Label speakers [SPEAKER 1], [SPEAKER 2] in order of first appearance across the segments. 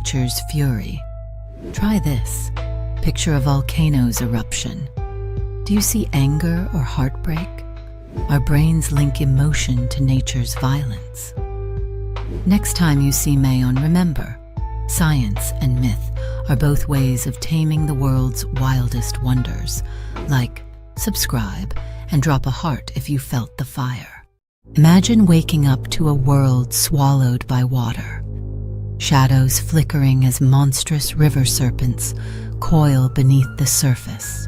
[SPEAKER 1] nature's fury. Try this. Picture a volcano's eruption. Do you see anger or heartbreak? Our brains link emotion to nature's violence. Next time you see Mayon, remember, science and myth are both ways of taming the world's wildest wonders. Like, subscribe, and drop a heart if you felt the fire. Imagine waking up to a world swallowed by water. Shadows flickering as monstrous river serpents coil beneath the surface.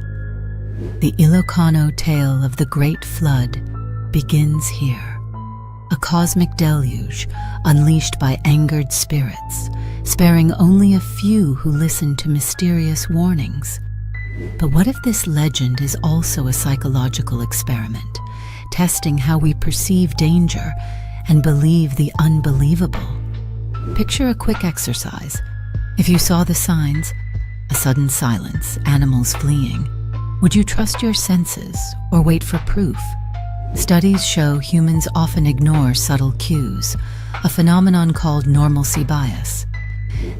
[SPEAKER 1] The Ilocano tale of the Great Flood begins here. A cosmic deluge unleashed by angered spirits, sparing only a few who listen to mysterious warnings. But what if this legend is also a psychological experiment, testing how we perceive danger and believe the unbelievable? Picture a quick exercise. If you saw the signs, a sudden silence, animals fleeing, would you trust your senses or wait for proof? Studies show humans often ignore subtle cues, a phenomenon called normalcy bias.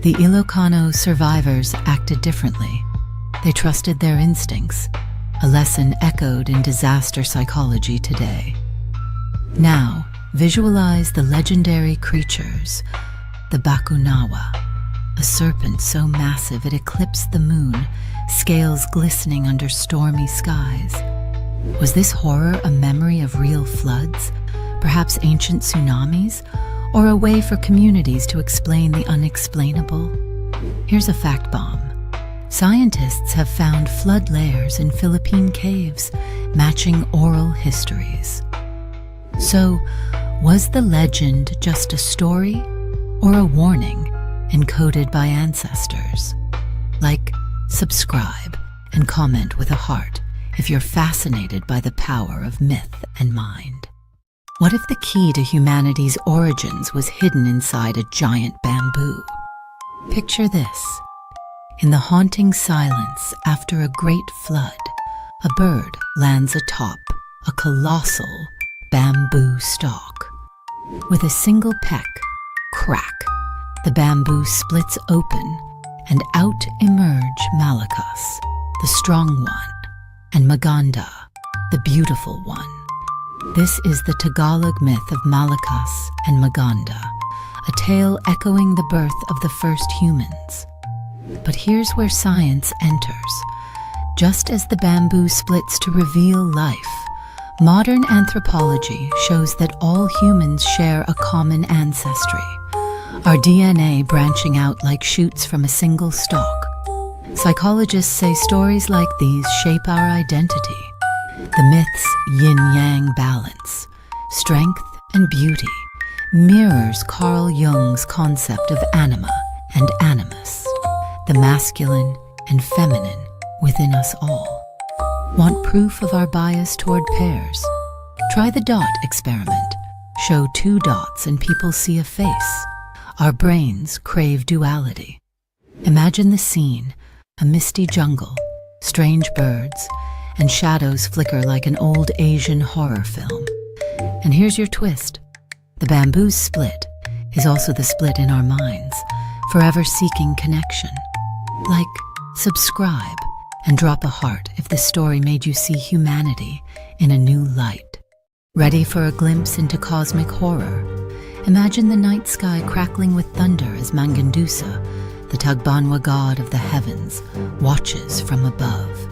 [SPEAKER 1] The Ilocano survivors acted differently. They trusted their instincts, a lesson echoed in disaster psychology today. Now, visualize the legendary creatures, the Bakunawa, a serpent so massive it eclipsed the moon, scales glistening under stormy skies. Was this horror a memory of real floods, perhaps ancient tsunamis, or a way for communities to explain the unexplainable? Here's a fact bomb. Scientists have found flood layers in Philippine caves, matching oral histories. So, was the legend just a story or a warning encoded by ancestors? Like, subscribe, and comment with a heart if you're fascinated by the power of myth and mind. What if the key to humanity's origins was hidden inside a giant bamboo? Picture this. In the haunting silence after a great flood, a bird lands atop a colossal bamboo stalk. With a single peck, crack, the bamboo splits open, and out emerge Malakas, the strong one, and Maganda, the beautiful one. This is the Tagalog myth of Malakas and Maganda, a tale echoing the birth of the first humans. But here's where science enters. Just as the bamboo splits to reveal life, modern anthropology shows that all humans share a common ancestry, our DNA branching out like shoots from a single stalk. Psychologists say stories like these shape our identity. The myth's yin-yang balance, strength and beauty, mirrors Carl Jung's concept of anima and animus, the masculine and feminine within us all. Want proof of our bias toward pairs? Try the dot experiment. Show 2 dots and people see a face. Our brains crave duality. Imagine the scene, a misty jungle, strange birds, and shadows flicker like an old Asian horror film. And here's your twist. The bamboo's split is also the split in our minds, forever seeking connection. Like, subscribe and drop a heart if this story made you see humanity in a new light. Ready for a glimpse into cosmic horror? Imagine the night sky crackling with thunder as Mangandusa, the Tagbanwa god of the heavens, watches from above.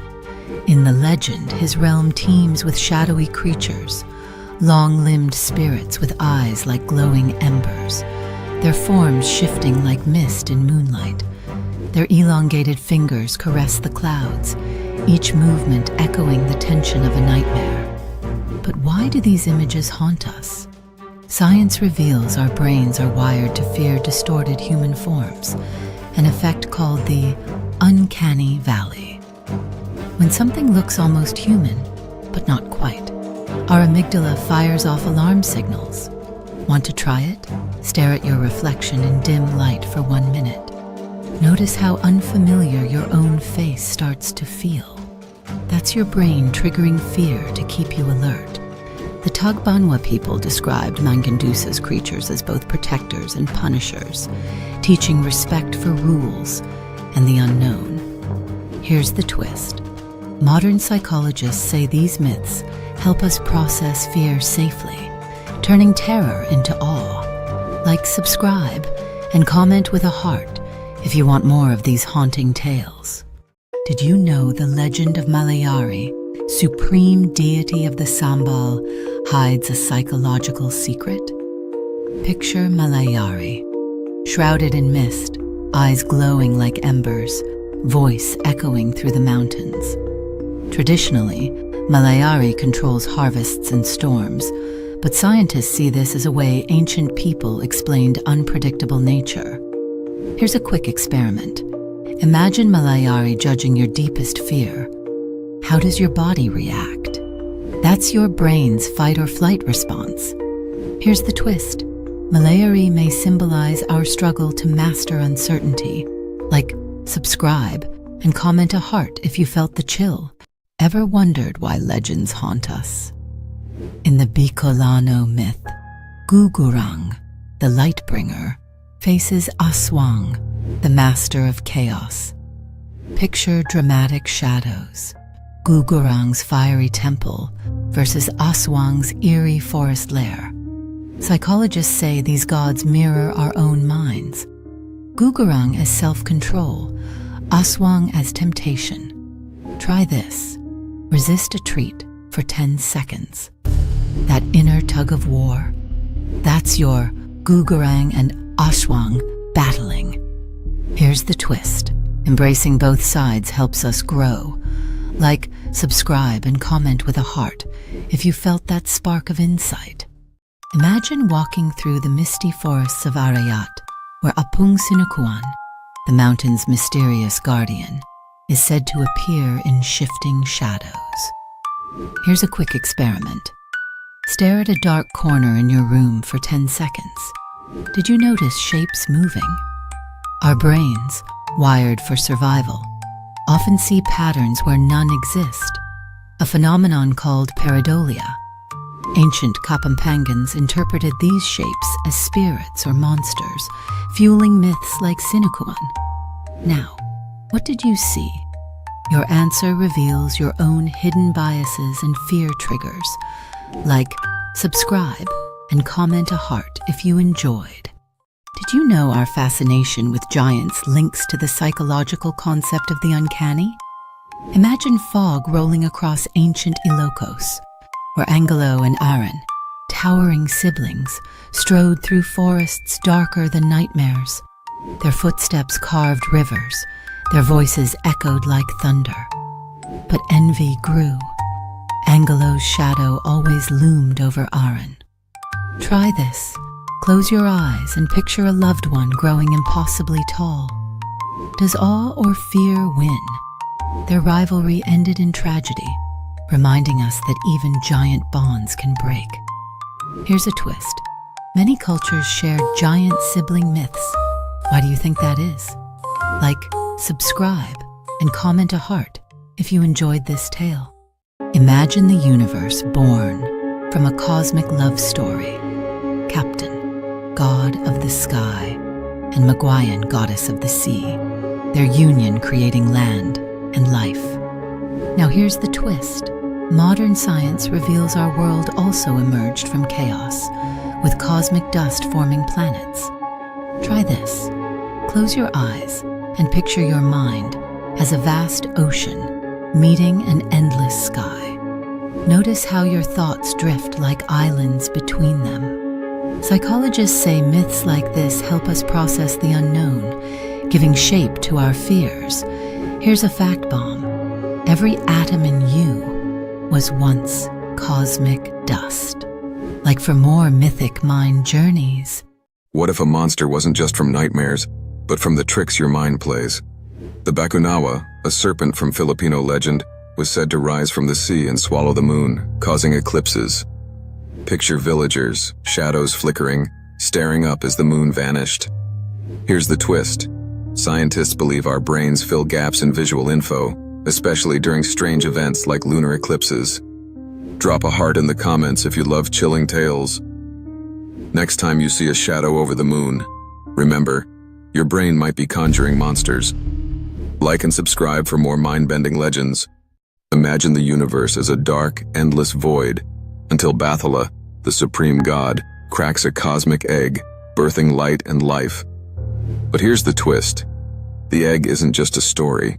[SPEAKER 1] In the legend, his realm teems with shadowy creatures, long-limbed spirits with eyes like glowing embers, their forms shifting like mist in moonlight. Their elongated fingers caress the clouds, each movement echoing the tension of a nightmare. But why do these images haunt us? Science reveals our brains are wired to fear distorted human forms, an effect called the uncanny valley. When something looks almost human, but not quite, our amygdala fires off alarm signals. Want to try it? Stare at your reflection in dim light for 1 minute. Notice how unfamiliar your own face starts to feel. That's your brain triggering fear to keep you alert. The Tagbanwa people described Mangandusa's creatures as both protectors and punishers, teaching respect for rules and the unknown. Here's the twist. Modern psychologists say these myths help us process fear safely, turning terror into awe. Like, subscribe, and comment with a heart if you want more of these haunting tales. Did you know the legend of Malayari, supreme deity of the Sambal, hides a psychological secret? Picture Malayari, shrouded in mist, eyes glowing like embers, voice echoing through the mountains. Traditionally, Malayari controls harvests and storms, but scientists see this as a way ancient people explained unpredictable nature. Here's a quick experiment. Imagine Malayari judging your deepest fear. How does your body react? That's your brain's fight or flight response. Here's the twist. Malayari may symbolize our struggle to master uncertainty. Like, subscribe and comment a heart if you felt the chill. Ever wondered why legends haunt us? In the Bicolano myth, Gugurang, the light-bringer, faces Aswang, the master of chaos. Picture dramatic shadows. Gugurang's fiery temple versus Aswang's eerie forest lair. Psychologists say these gods mirror our own minds. Gugurang as self-control, Aswang as temptation. Try this. Resist a treat for 10 seconds. That inner tug of war, that's your Gugurang and Aswang battling. Here's the twist. Embracing both sides helps us grow. Like, subscribe, and comment with a heart if you felt that spark of insight. Imagine walking through the misty forests of Arayat, where Apung Sinukuan, the mountain's mysterious guardian, is said to appear in shifting shadows. Here's a quick experiment. Stare at a dark corner in your room for 10 seconds. Did you notice shapes moving? Our brains, wired for survival, often see patterns where none exist, a phenomenon called pareidolia. Ancient Kapampangans interpreted these shapes as spirits or monsters, fueling myths like Sinukuan. Now, what did you see? Your answer reveals your own hidden biases and fear triggers. Like, subscribe and comment a heart if you enjoyed. Did you know our fascination with giants links to the psychological concept of the uncanny? Imagine fog rolling across ancient Ilocos, where Angelo and Aaron, towering siblings, strode through forests darker than nightmares. Their footsteps carved rivers, their voices echoed like thunder. But envy grew. Angelo's shadow always loomed over Aaron. Try this. Close your eyes and picture a loved one growing impossibly tall. Does awe or fear win? Their rivalry ended in tragedy, reminding us that even giant bonds can break. Here's a twist. Many cultures share giant sibling myths. Why do you think that is? Like, subscribe and comment a heart if you enjoyed this tale. Imagine the universe born from a cosmic love story. Captain, god of the sky, and Maguayan, goddess of the sea, their union creating land and life. Now here's the twist. Modern science reveals our world also emerged from chaos, with cosmic dust forming planets. Try this. Close your eyes and picture your mind as a vast ocean meeting an endless sky. Notice how your thoughts drift like islands between them. Psychologists say myths like this help us process the unknown, giving shape to our fears. Here's a fact bomb. Every atom in you was once cosmic dust. Like, for more mythic mind journeys.
[SPEAKER 2] What if a monster wasn't just from nightmares, but from the tricks your mind plays? The Bakunawa, a serpent from Filipino legend, was said to rise from the sea and swallow the moon, causing eclipses. Picture villagers, shadows flickering, staring up as the moon vanished. Here's the twist. Scientists believe our brains fill gaps in visual info, especially during strange events like lunar eclipses. Drop a heart in the comments if you love chilling tales. Next time you see a shadow over the moon, remember, your brain might be conjuring monsters. Like and subscribe for more mind-bending legends. Imagine the universe as a dark, endless void, until Bathala, the supreme god, cracks a cosmic egg, birthing light and life. But here's the twist. The egg isn't just a story.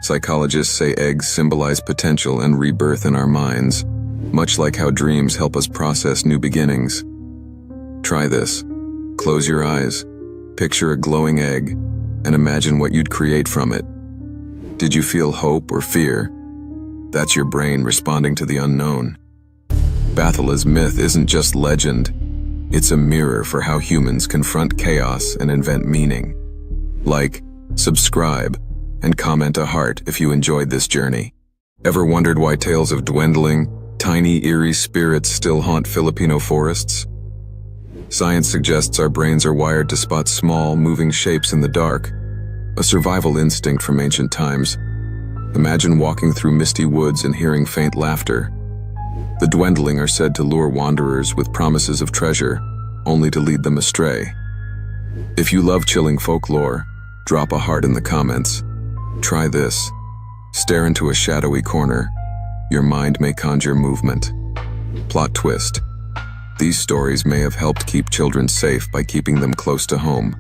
[SPEAKER 2] Psychologists say eggs symbolize potential and rebirth in our minds, much like how dreams help us process new beginnings. Try this. Close your eyes, picture a glowing egg, and imagine what you'd create from it. Did you feel hope or fear? That's your brain responding to the unknown. Bathala's myth isn't just legend. It's a mirror for how humans confront chaos and invent meaning. Like, subscribe, and comment a heart if you enjoyed this journey. Ever wondered why tales of dwindling, tiny, eerie spirits still haunt Filipino forests? Science suggests our brains are wired to spot small, moving shapes in the dark, a survival instinct from ancient times. Imagine walking through misty woods and hearing faint laughter. The dwindling are said to lure wanderers with promises of treasure, only to lead them astray. If you love chilling folklore, drop a heart in the comments. Try this. Stare into a shadowy corner. Your mind may conjure movement. Plot twist. These stories may have helped keep children safe by keeping them close to home.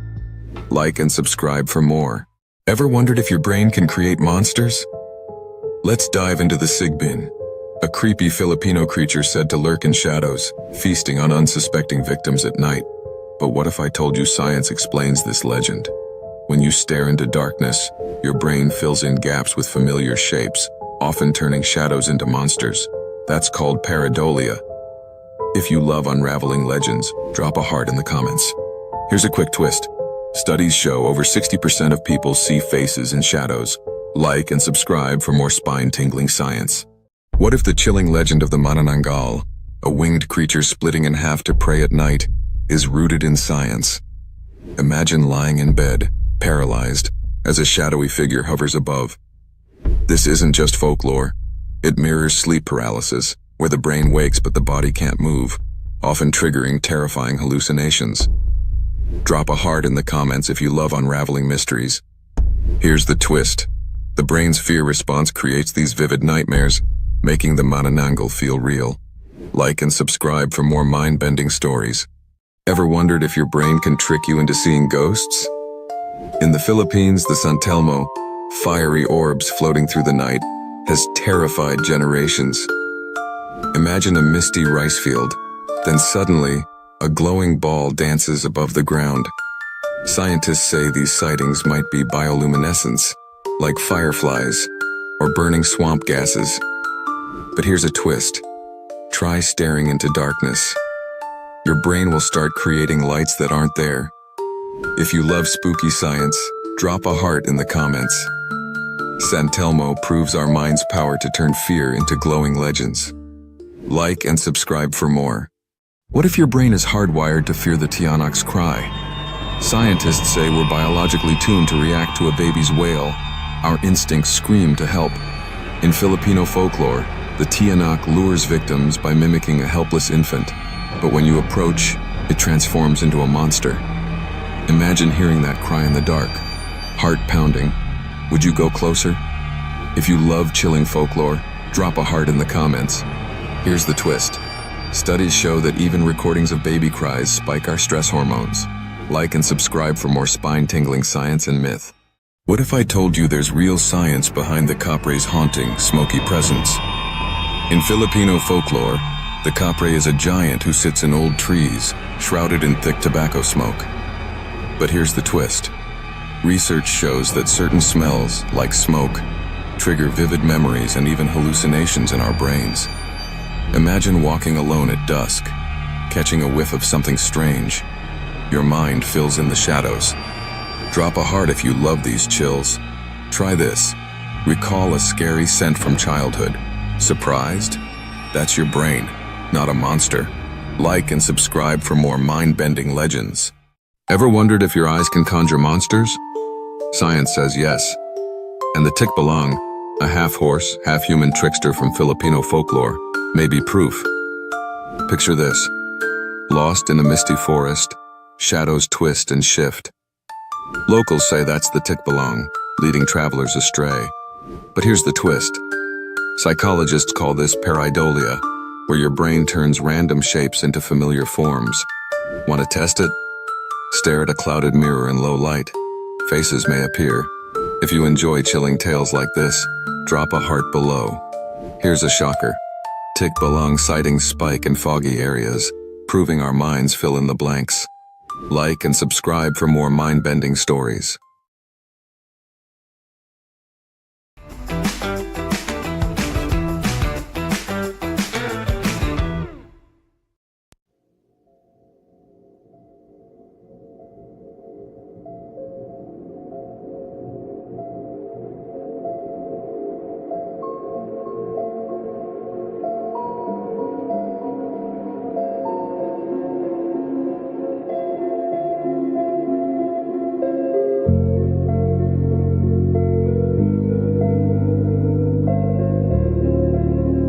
[SPEAKER 2] Like and subscribe for more. Ever wondered if your brain can create monsters? Let's dive into the sigbin, a creepy Filipino creature said to lurk in shadows, feasting on unsuspecting victims at night. But what if I told you science explains this legend? When you stare into darkness, your brain fills in gaps with familiar shapes, often turning shadows into monsters. That's called pareidolia. If you love unraveling legends, drop a heart in the comments. Here's a quick twist. Studies show over 60% of people see faces in shadows. Like and subscribe for more spine-tingling science. What if the chilling legend of the manananggal, a winged creature splitting in half to prey at night, is rooted in science? Imagine lying in bed, paralyzed, as a shadowy figure hovers above. This isn't just folklore. It mirrors sleep paralysis, where the brain wakes but the body can't move, often triggering terrifying hallucinations. Drop a heart in the comments if you love unraveling mysteries. Here's the twist. The brain's fear response creates these vivid nightmares, making the manananggal feel real. Like and subscribe for more mind-bending stories. Ever wondered if your brain can trick you into seeing ghosts? In the Philippines, the San Telmo, fiery orbs floating through the night, has terrified generations. Imagine a misty rice field, then suddenly, a glowing ball dances above the ground. Scientists say these sightings might be bioluminescence, like fireflies or burning swamp gases. But here's a twist. Try staring into darkness. Your brain will start creating lights that aren't there. If you love spooky science, drop a heart in the comments. San Telmo proves our mind's power to turn fear into glowing legends. Like and subscribe for more. What if your brain is hardwired to fear the tiyanak's cry? Scientists say we're biologically tuned to react to a baby's wail. Our instincts scream to help. In Filipino folklore, the tiyanak lures victims by mimicking a helpless infant. But when you approach, it transforms into a monster. Imagine hearing that cry in the dark, heart pounding. Would you go closer? If you love chilling folklore, drop a heart in the comments. Here's the twist. Studies show that even recordings of baby cries spike our stress hormones. Like and subscribe for more spine-tingling science and myth. What if I told you there's real science behind the capre's haunting, smoky presence? In Filipino folklore, the capre is a giant who sits in old trees, shrouded in thick tobacco smoke. But here's the twist. Research shows that certain smells, like smoke, trigger vivid memories and even hallucinations in our brains. Imagine walking alone at dusk, catching a whiff of something strange. Your mind fills in the shadows. Drop a heart if you love these chills. Try this. Recall a scary scent from childhood. Surprised? That's your brain, not a monster. Like and subscribe for more mind-bending legends. Ever wondered if your eyes can conjure monsters? Science says yes. And the tikbalang, A half-horse, half-human trickster from Filipino folklore, may be proof. Picture this. Lost in a misty forest, shadows twist and shift. Locals say that's the tikbalang, leading travelers astray. But here's the twist. Psychologists call this pareidolia, where your brain turns random shapes into familiar forms. Want to test it? Stare at a clouded mirror in low light. Faces may appear. If you enjoy chilling tales like this, drop a heart below. Here's a shocker. Tikbalang sightings spike in foggy areas, proving our minds fill in the blanks. Like and subscribe for more mind-bending stories.